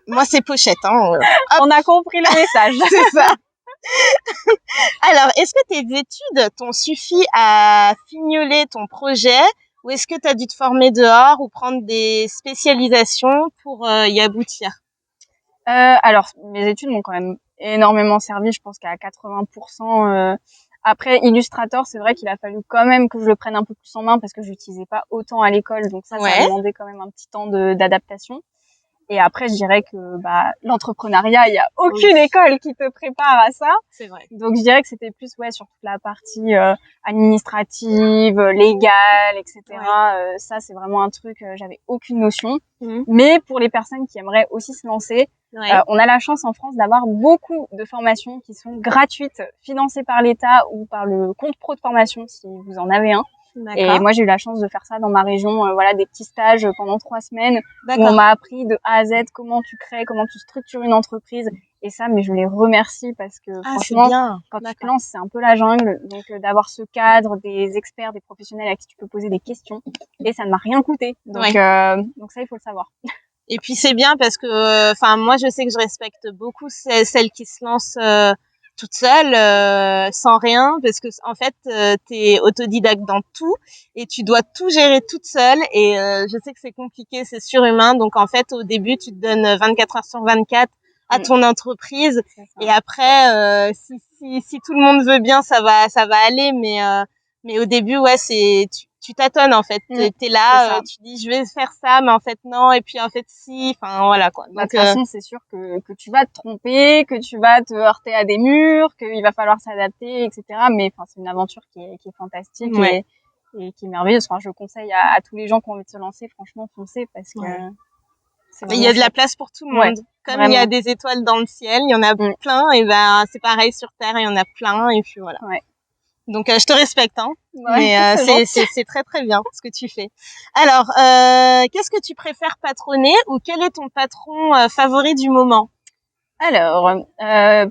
Moi, c'est pochette, hein. On a compris le message. C'est ça. Alors, est-ce que tes études t'ont suffi à fignoler ton projet ou est-ce que tu as dû te former dehors ou prendre des spécialisations pour y aboutir? Alors, mes études m'ont quand même énormément servi, je pense qu'à 80%. Après, Illustrator, c'est vrai qu'il a fallu quand même que je le prenne un peu plus en main parce que je l'utilisais pas autant à l'école, donc ça a demandé quand même un petit temps d'adaptation. Et après, je dirais que l'entrepreneuriat, il y a aucune école qui te prépare à ça. C'est vrai. Donc je dirais que c'était plus sur toute la partie administrative, légale, etc. Ça, c'est vraiment un truc, j'avais aucune notion. Mais pour les personnes qui aimeraient aussi se lancer, on a la chance en France d'avoir beaucoup de formations qui sont gratuites, financées par l'État ou par le compte pro de formation si vous en avez un. Et moi, j'ai eu la chance de faire ça dans ma région, des petits stages pendant 3 semaines où on m'a appris de A à Z comment tu crées, comment tu structures une entreprise. Et ça, mais je les remercie parce que franchement, quand tu te lances, c'est un peu la jungle. Donc, d'avoir ce cadre, des experts, des professionnels à qui tu peux poser des questions. Et ça ne m'a rien coûté. Donc ça, il faut le savoir. Et puis, c'est bien parce que, moi, je sais que je respecte beaucoup celles qui se lancent toute seule, sans rien, parce que en fait, t'es autodidacte dans tout et tu dois tout gérer toute seule. Et je sais que c'est compliqué, c'est surhumain. Donc en fait, au début, tu te donnes 24 heures sur 24 à ton entreprise. Et après, si tout le monde veut bien, ça va aller. Mais au début, tu tâtonnes en fait. T'es là, tu dis je vais faire ça, mais en fait non. Et puis en fait si. Enfin voilà quoi. Donc, de toute façon, c'est sûr que tu vas te tromper, que tu vas te heurter à des murs, qu'il va falloir s'adapter, etc. Mais c'est une aventure qui est fantastique et qui est merveilleuse. Enfin, je conseille à tous les gens qui ont envie de se lancer, franchement, foncez parce que il y a de la place pour tout le monde. Comme vraiment. Il y a des étoiles dans le ciel, il y en a plein. Et c'est pareil sur Terre, il y en a plein. Et puis voilà. Donc je te respecte, hein. Mais c'est très très bien ce que tu fais. Alors, qu'est-ce que tu préfères patronner ou quel est ton patron favori du moment? Alors,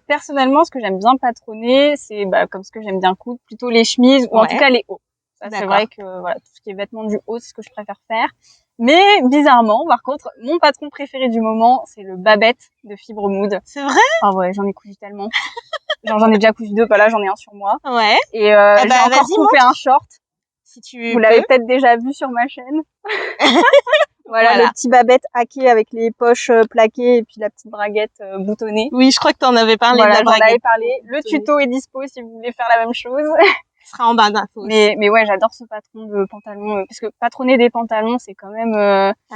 personnellement, ce que j'aime bien patronner, c'est comme ce que j'aime bien coudre, plutôt les chemises ou en tout cas les hauts. Ça, c'est vrai que tout ce qui est vêtements du haut, c'est ce que je préfère faire. Mais bizarrement, par contre, mon patron préféré du moment, c'est le Babette de Fibre Mood. C'est vrai? Ah ouais, j'en ai cousu tellement. Genre j'en ai déjà cousu 2, là j'en ai un sur moi. Ouais. Et j'ai encore coupé un short. Si tu Vous l'avez peut-être déjà vu sur ma chaîne. Voilà, le petit Babette hacké avec les poches plaquées et puis la petite braguette boutonnée. Oui, je crois que t'en avais parlé de la braguette. J'en avais parlé. Le tuto est dispo si vous voulez faire la même chose. Ce sera en bas d'infos. Mais ouais, j'adore ce patron de pantalons parce que patronner des pantalons, c'est quand même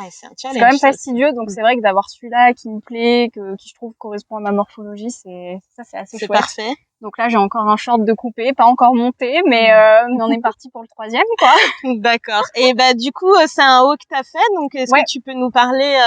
c'est un challenge. C'est quand même fastidieux, donc c'est vrai que d'avoir celui-là qui me plaît, qui je trouve correspond à ma morphologie, c'est assez chouette. C'est parfait. Donc là, j'ai encore un short de coupé, pas encore monté, mais on est parti pour le 3e, quoi. D'accord. Et du coup, c'est un haut que t'as fait, donc est-ce que tu peux nous parler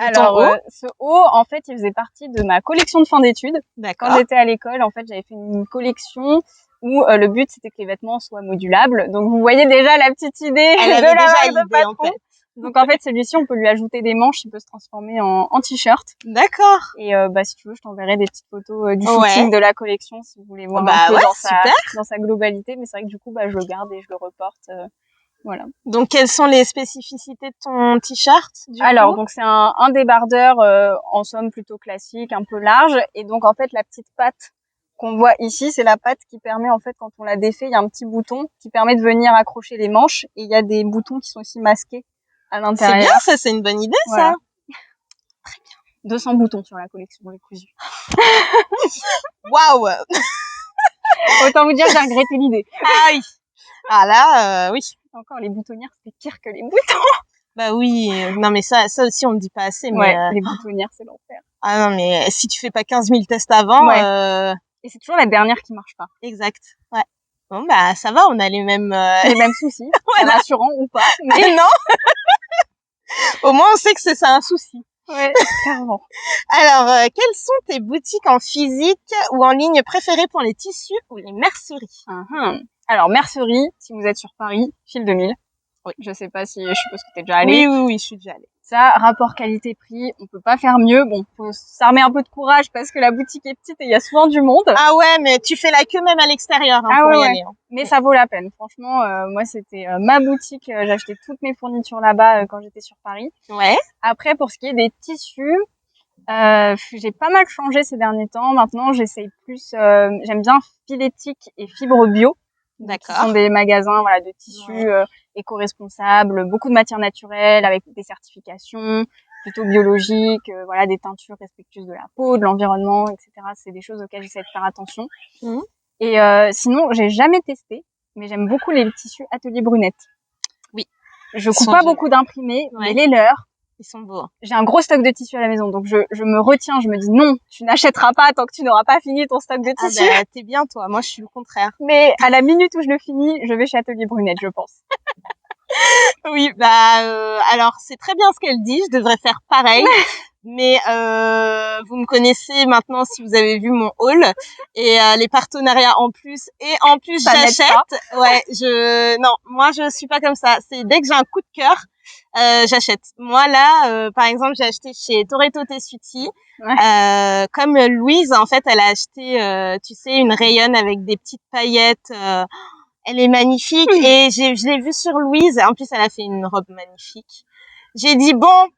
de ton haut? Ce haut, en fait, il faisait partie de ma collection de fin d'études. Quand j'étais à l'école, en fait, j'avais fait une collection où le but c'était que les vêtements soient modulables. Donc vous voyez déjà la petite idée de la marque de patron. En fait. Donc en fait celui-ci on peut lui ajouter des manches, il peut se transformer en t-shirt. D'accord. Et si tu veux je t'enverrai des petites photos du shooting de la collection si vous voulez voir un peu dans sa globalité. Mais c'est vrai que du coup je le garde et je le reporte. Voilà. Donc quelles sont les spécificités de ton t-shirt Alors donc c'est un débardeur en somme plutôt classique, un peu large. Et donc en fait la petite patte qu'on voit ici, c'est la patte qui permet, en fait, quand on la défait, il y a un petit bouton qui permet de venir accrocher les manches et il y a des boutons qui sont aussi masqués à l'intérieur. C'est bien, ça, c'est une bonne idée, ça. Très bien. 200 boutons sur la collection, les cousus. Waouh! Autant vous dire, j'ai regretté l'idée. Ah oui. Ah là, oui. Encore, les boutonnières, c'est pire que les boutons. Bah oui. Non, mais ça aussi, on ne dit pas assez, mais. Les boutonnières, c'est l'enfer. Ah non, mais si tu fais pas 15 000 tests avant, Et c'est toujours la dernière qui marche pas. Exact. Ouais. Bon, bah, ça va, on a les mêmes soucis. Voilà. Rassurant ou pas. Mais non! Au moins, on sait que c'est ça un souci. Ouais, clairement. Alors, quelles sont tes boutiques en physique ou en ligne préférées pour les tissus ou les merceries? Alors, mercerie, si vous êtes sur Paris, Fil 2000. Oui. Je sais pas si, je suppose que t'es déjà allée. Oui, je suis déjà allée. Ça, rapport qualité-prix, on peut pas faire mieux. Bon, faut s'armer un peu de courage parce que la boutique est petite et il y a souvent du monde. Ah ouais, mais tu fais la queue même à l'extérieur pour y aller. Hein. Mais ça vaut la peine. Franchement, moi, c'était ma boutique. J'ai acheté toutes mes fournitures là-bas quand j'étais sur Paris. Ouais. Après, pour ce qui est des tissus, j'ai pas mal changé ces derniers temps. Maintenant, j'essaye plus. J'aime bien Filetic et Fibre Bio. D'accord. Ce sont des magasins, voilà, de tissus éco-responsables, beaucoup de matières naturelles avec des certifications plutôt biologiques, voilà, des teintures respectueuses de la peau, de l'environnement, etc. C'est des choses auxquelles j'essaie de faire attention. Mmh. Et sinon, j'ai jamais testé, mais j'aime beaucoup les tissus Atelier Brunette. Oui. Je coupe pas beaucoup d'imprimés, mais les leurs, ils sont beaux. J'ai un gros stock de tissus à la maison, donc je me retiens, je me dis non, tu n'achèteras pas tant que tu n'auras pas fini ton stock de tissus. Ah bah, t'es bien toi, moi je suis le contraire. Mais à la minute où je le finis, je vais chez Atelier Brunette, je pense. Oui, alors c'est très bien ce qu'elle dit, je devrais faire pareil. Mais vous me connaissez maintenant si vous avez vu mon haul et les partenariats en plus ça j'achète. Ouais, non, moi je suis pas comme ça. C'est dès que j'ai un coup de cœur, j'achète. Moi là, par exemple, j'ai acheté chez Toretto Tessuti. Ouais. Comme Louise, en fait, elle a acheté, tu sais, une rayonne avec des petites paillettes. Elle est magnifique et je l'ai vue sur Louise. En plus, elle a fait une robe magnifique. J'ai dit bon.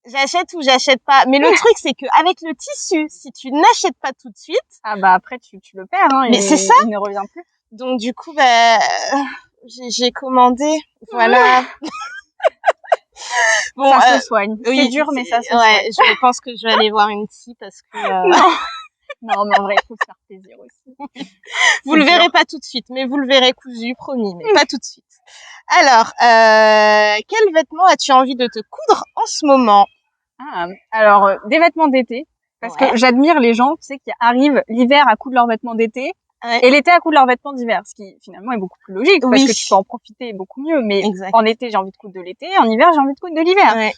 J'achète ou j'achète pas. Mais le truc, c'est que avec le tissu, si tu n'achètes pas tout de suite. Ah bah après, tu le perds, hein. Mais c'est ça. Il ne revient plus. Donc du coup, j'ai commandé. Voilà. Bon, ça se soigne. Oui, c'est dur, mais ça se soigne. Je pense que je vais aller voir une psy parce que. Non, mais en vrai, il faut se faire plaisir aussi. Vous le verrez pas tout de suite, mais vous le verrez cousu, promis, mais pas tout de suite. Alors, quel vêtement as-tu envie de te coudre en ce moment? Alors, des vêtements d'été, parce que j'admire les gens, tu sais, qui arrivent l'hiver à coudre leurs vêtements d'été et l'été à coudre leurs vêtements d'hiver, ce qui finalement est beaucoup plus logique parce que tu peux en profiter beaucoup mieux. Mais en été, j'ai envie de coudre de l'été, en hiver, j'ai envie de coudre de l'hiver. Ouais.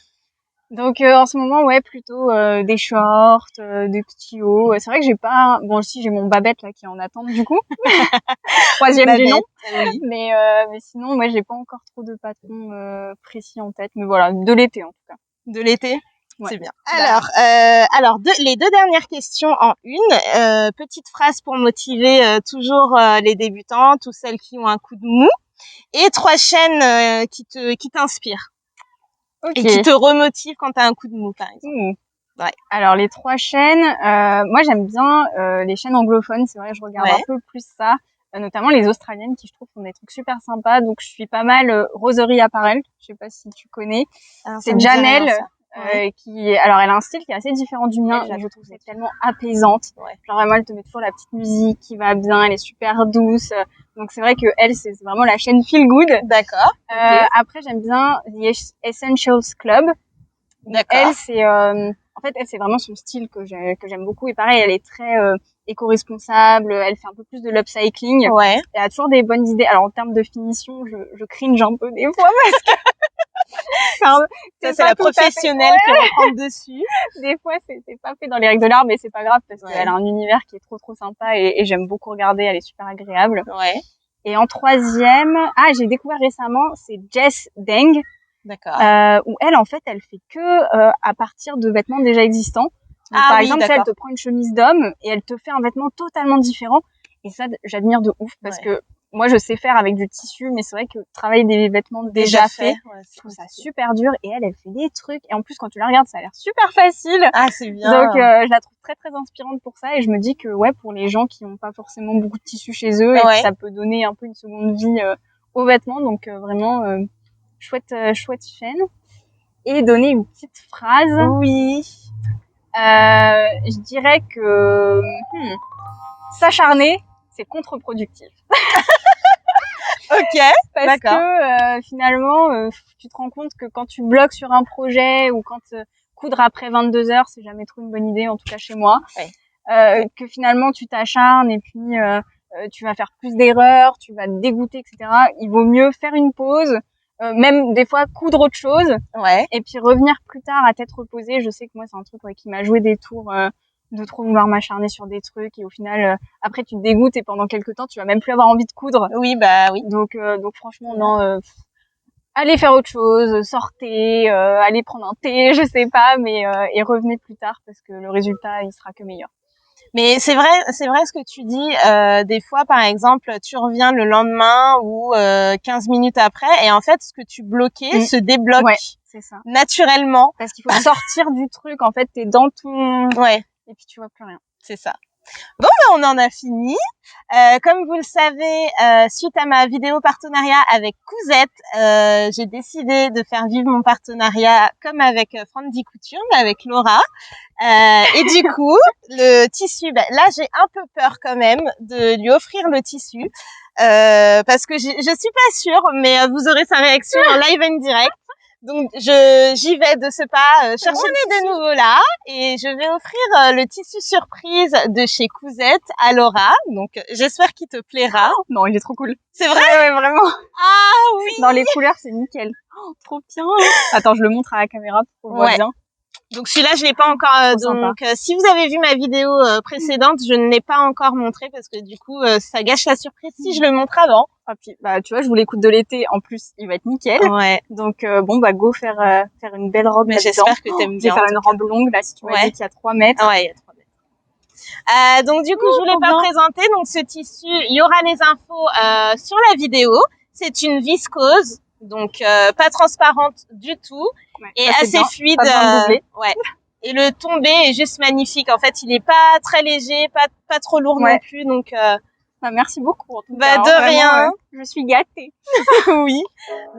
Donc en ce moment, plutôt des shorts, des petits hauts. C'est vrai que j'ai pas. Bon, si j'ai mon Babette là qui est en attente du coup, troisième du nom. Oui. Mais sinon, j'ai pas encore trop de patrons précis en tête. Mais voilà, de l'été en tout cas. De l'été. Ouais. C'est bien. Alors les deux dernières questions en une. Petite phrase pour motiver toujours les débutantes ou celles qui ont un coup de mou. Et 3 chaînes qui t'inspirent. Okay. Et qui te remotivent quand t'as un coup de mou, par exemple. Ouais. Alors les 3 chaînes, moi j'aime bien les chaînes anglophones. C'est vrai, je regarde un peu plus ça. Notamment les australiennes qui je trouve font des trucs super sympas. Donc je suis pas mal Roserie Apparel. Je sais pas si tu connais. C'est Janelle. Alors elle a un style qui est assez différent du mien, mais je trouve c'est tellement apaisante. Genre vraiment elle te met toujours la petite musique qui va bien, elle est super douce. Donc c'est vrai que elle c'est vraiment la chaîne Feel Good. D'accord. Après j'aime bien The Essentials Club. D'accord. Elle c'est en fait elle c'est vraiment son style que j'aime beaucoup et pareil elle est très éco-responsable, elle fait un peu plus de l'upcycling. Ouais. Elle a toujours des bonnes idées. Alors en termes de finition, je cringe un peu des fois parce que ça c'est la professionnelle qui reprend dessus. Des fois c'est pas fait dans les règles de l'art, mais c'est pas grave parce qu'elle a un univers qui est trop sympa et j'aime beaucoup regarder, elle est super agréable. Ouais. Et en 3e, j'ai découvert récemment, c'est Jess Deng. D'accord. Où elle en fait elle fait que à partir de vêtements déjà existants. Donc, par exemple, elle te prend une chemise d'homme et elle te fait un vêtement totalement différent. Et ça, j'admire de ouf parce que moi, je sais faire avec du tissu, mais c'est vrai que travailler des vêtements déjà faits, je trouve ça super dur. Et elle fait des trucs. Et en plus, quand tu la regardes, ça a l'air super facile. Ah, c'est bien. Donc, je la trouve très inspirante pour ça. Et je me dis que pour les gens qui n'ont pas forcément beaucoup de tissu chez eux, et ça peut donner un peu une seconde vie aux vêtements. Donc, vraiment chouette chaîne. Et donner une petite phrase. Oui. Je dirais que s'acharner, c'est contre-productif. Ok, parce que finalement, tu te rends compte que quand tu bloques sur un projet ou quand coudre après 22 heures, c'est jamais trop une bonne idée, en tout cas chez moi. Que finalement tu t'acharnes et puis tu vas faire plus d'erreurs, tu vas te dégoûter, etc. Il vaut mieux faire une pause, même des fois coudre autre chose, et puis revenir plus tard à tête reposée. Je sais que moi c'est un truc qui m'a joué des tours, de trop vouloir m'acharner sur des trucs, et au final après tu te dégoûtes et pendant quelques temps tu vas même plus avoir envie de coudre. Oui. Donc franchement non, allez faire autre chose, sortez, allez prendre un thé, je sais pas, mais et revenez plus tard parce que le résultat il sera que meilleur. Mais c'est vrai ce que tu dis. Des fois, par exemple, tu reviens le lendemain ou 15 minutes après, et en fait, ce que tu bloquais se débloque c'est ça. Naturellement. Parce qu'il faut sortir du truc. En fait, t'es dans ton... Et puis tu vois plus rien. C'est ça. Bon, on en a fini. Comme vous le savez, suite à ma vidéo partenariat avec Cousette, j'ai décidé de faire vivre mon partenariat comme avec Frandy Couture, mais avec Laura. Et du coup, le tissu, là, j'ai un peu peur quand même de lui offrir le tissu, parce que je suis pas sûre, mais vous aurez sa réaction en live and direct. Donc j'y vais de ce pas chercher de nouveau là, et je vais offrir le tissu surprise de chez Cousette à Laura. Donc j'espère qu'il te plaira. Non, il est trop cool. C'est vrai? Ouais, vraiment. Ah oui. Dans les couleurs, c'est nickel. Oh, trop bien. Attends, je le montre à la caméra pour qu'on le voit bien. Donc celui-là, je l'ai pas encore. Donc si vous avez vu ma vidéo précédente, je ne l'ai pas encore montré parce que du coup, ça gâche la surprise si je le montre avant. Ah puis tu vois, je voulais coudre de l'été. En plus, il va être nickel. Donc go faire une belle robe. Mais j'espère que t'aimes bien. Je vais faire une robe longue là. Si tu m'as dit qu'il y a 3 mètres. Ouais, il y a 3 mètres. Donc du coup, je voulais pas présenter. Donc ce tissu, il y aura les infos sur la vidéo. C'est une viscose. Donc pas transparente du tout et assez fluide. Et le tombé est juste magnifique. En fait, il est pas très léger, pas trop lourd non plus. Donc merci beaucoup. En tout cas, de rien. Je suis gâtée. Oui.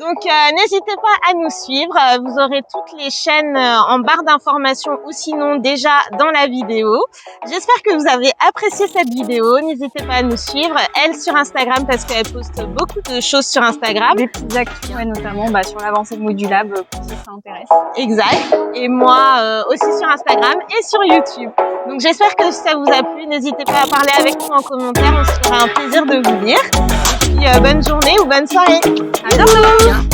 Donc n'hésitez pas à nous suivre. Vous aurez toutes les chaînes en barre d'informations ou sinon déjà dans la vidéo. J'espère que vous avez apprécié cette vidéo. N'hésitez pas à nous suivre. Elle sur Instagram parce qu'elle poste beaucoup de choses sur Instagram. Des petites actus, notamment sur l'avancée de Modulab pour ceux que ça intéresse. Exact. Et moi aussi sur Instagram et sur YouTube. Donc j'espère que ça vous a plu. N'hésitez pas à parler avec nous en commentaire. On se fera un plaisir de vous lire. Et puis bonne journée ou bonne soirée. À bientôt.